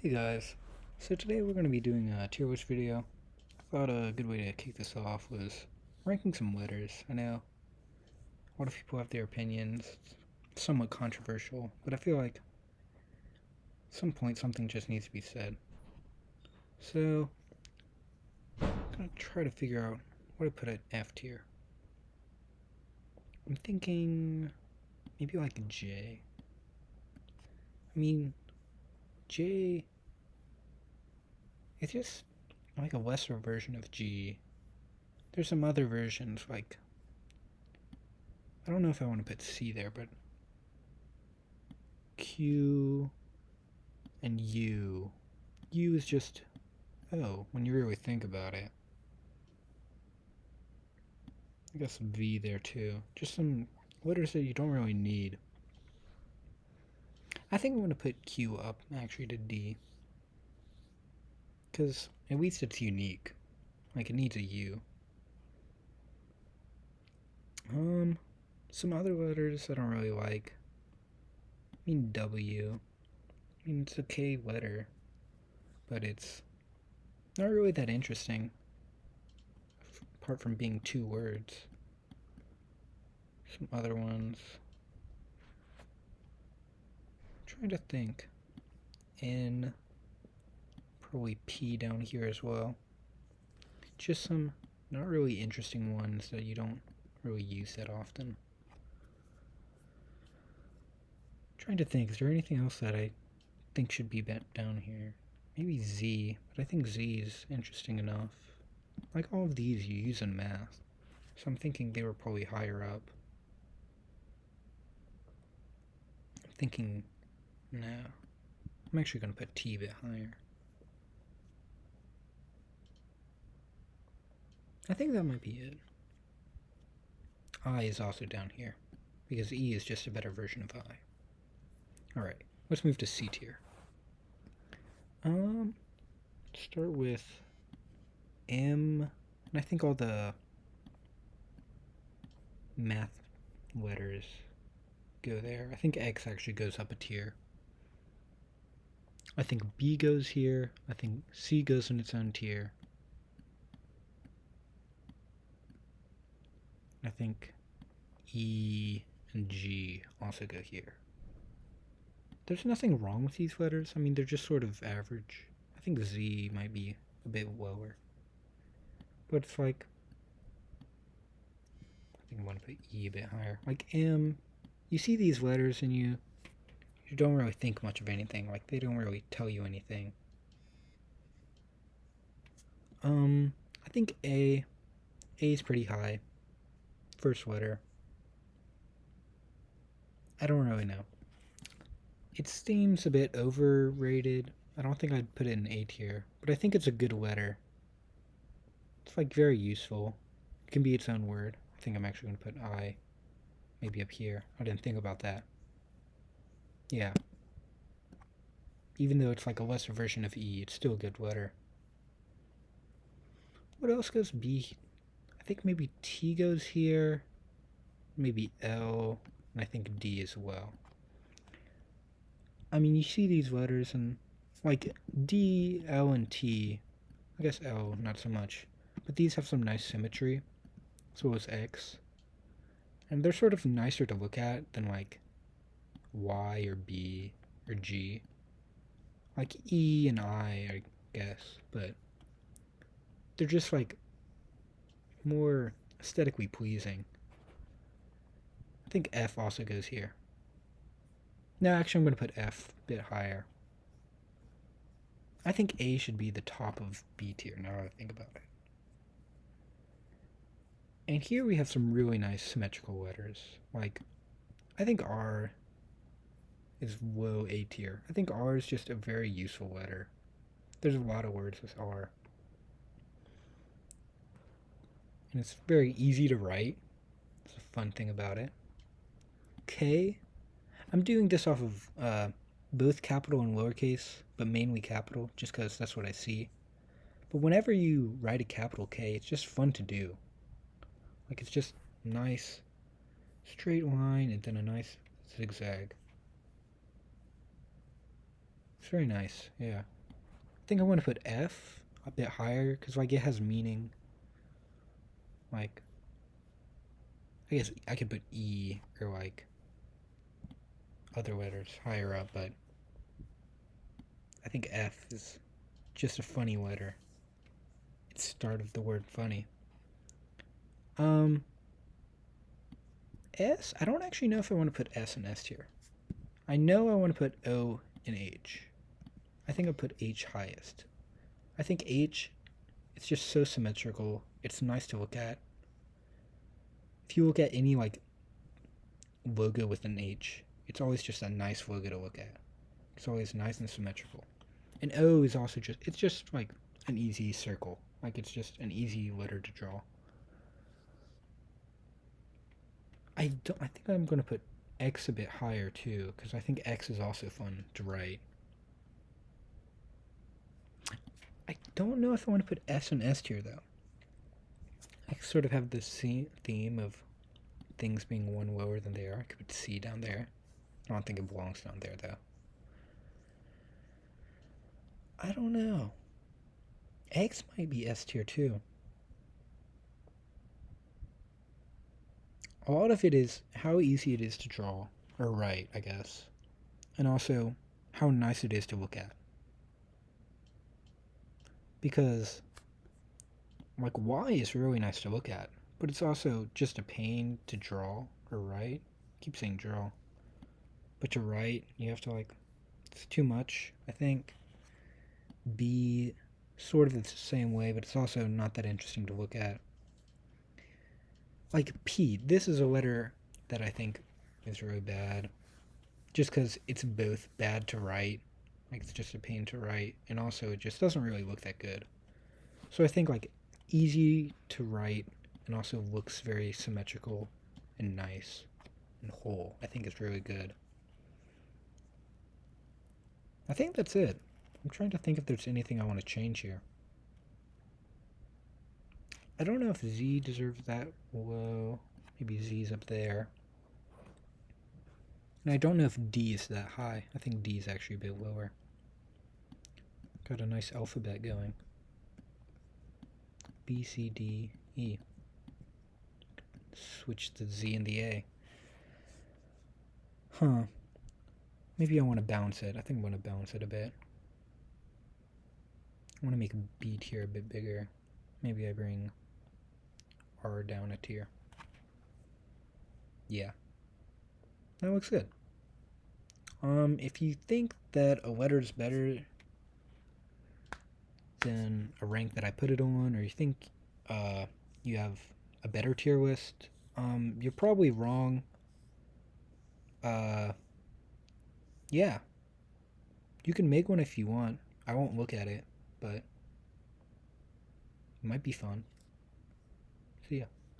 Hey guys, so today we're going to be doing a tier list video. I thought a good way to kick this off was ranking some letters. I know a lot of people have their opinions, it's somewhat controversial, but I feel like at some point something just needs to be said. So, I'm going to try to figure out what to put at F tier. I'm thinking maybe like a J. I mean, J, it's just like a lesser version of G. There's some other versions like I don't know if I want to put C there, but Q and U. U is just O when you really think about it. I got some V there too. Just some letters that you don't really need. I think I'm going to put Q up actually to D. Because at least it's unique. Like it needs a U. Some other letters I don't really like. I mean W. I mean it's a K letter. But it's not really that interesting. Apart from being two words. Some other ones. I'm trying to think. N. Probably P down here as well. Just some not really interesting ones that you don't really use that often. I'm trying to think, is there anything else that I think should be down here? Maybe Z, but I think Z is interesting enough. Like all of these you use in math, so I'm thinking they were probably higher up. I'm thinking, no. I'm actually going to put T a bit higher. I think that might be it. I is also down here, because E is just a better version of I. Alright, let's move to C tier. Start with M, and I think all the math letters go there. I think X actually goes up a tier. I think B goes here. I think C goes in its own tier. I think E and G also go here. There's nothing wrong with these letters. I mean, they're just sort of average. I think Z might be a bit lower. But it's like, I think I want to put E a bit higher. Like M, you see these letters and you don't really think much of anything. Like, they don't really tell you anything. I think A is pretty high. First letter. I don't really know. It seems a bit overrated. I don't think I'd put it in A tier, but I think it's a good letter. It's like very useful. It can be its own word. I think I'm actually going to put I maybe up here. I didn't think about that. Yeah. Even though it's like a lesser version of E, it's still a good letter. What else goes B? I think maybe T goes here. Maybe L. And I think D as well. I mean, you see these letters and like D, L, and T. I guess L, not so much. But these have some nice symmetry. So is X. And they're sort of nicer to look at than like Y or B or G. Like E and I guess. But they're just like more aesthetically pleasing. I think F also goes here. No, actually, I'm going to put F a bit higher. I think A should be the top of B tier now that I think about it. And here we have some really nice symmetrical letters. Like, I think R is low A tier. I think R is just a very useful letter. There's a lot of words with R. And it's very easy to write. It's a fun thing about it. K, I'm doing this off of both capital and lowercase, but mainly capital, just because that's what I see. But whenever you write a capital K, it's just fun to do. Like, it's just nice straight line and then a nice zigzag. It's very nice. Yeah. I think I want to put F a bit higher because like it has meaning. Like I guess I could put E or like other letters higher up, but I think F is just a funny letter. It's start of the word funny. Um, S. I don't actually know if I want to put S in S tier. I know I want to put O in H. I think I'll put H highest. I think H, it's just so symmetrical. It's nice to look at. If you look at any like logo with an H, it's always just a nice logo to look at. It's always nice and symmetrical. And O is also just, it's just like an easy circle. Like it's just an easy letter to draw. I think I'm gonna put X a bit higher too, because I think X is also fun to write. I don't know if I want to put S in S tier though. I sort of have this theme of things being one lower than they are. I could put C down there. I don't think it belongs down there though. I don't know. X might be S tier too. A lot of it is how easy it is to draw or write, I guess, and also how nice it is to look at. Because like Y is really nice to look at, but it's also just a pain to draw or write. I keep saying draw, but to write you have to like, it's too much. I think B sort of the same way, but it's also not that interesting to look at. Like P, this is a letter that I think is really bad, just because it's both bad to write, like it's just a pain to write, and also it just doesn't really look that good. So I think like easy to write and also looks very symmetrical and nice and whole. I think it's really good. I think that's it. I'm trying to think if there's anything I want to change here. I don't know if Z deserves that low. Maybe Z's up there. And I don't know if D is that high. I think D is actually a bit lower. Got a nice alphabet going. B, C, D, E. Switch the Z and the A. Huh. Maybe I want to balance it. I think I want to balance it a bit. I want to make B tier a bit bigger. Maybe I bring R down a tier. Yeah. That looks good. If you think that a letter is better than a rank that I put it on, or you think you have a better tier list, you're probably wrong. Yeah. You can make one if you want. I won't look at it, but it might be fun. See ya.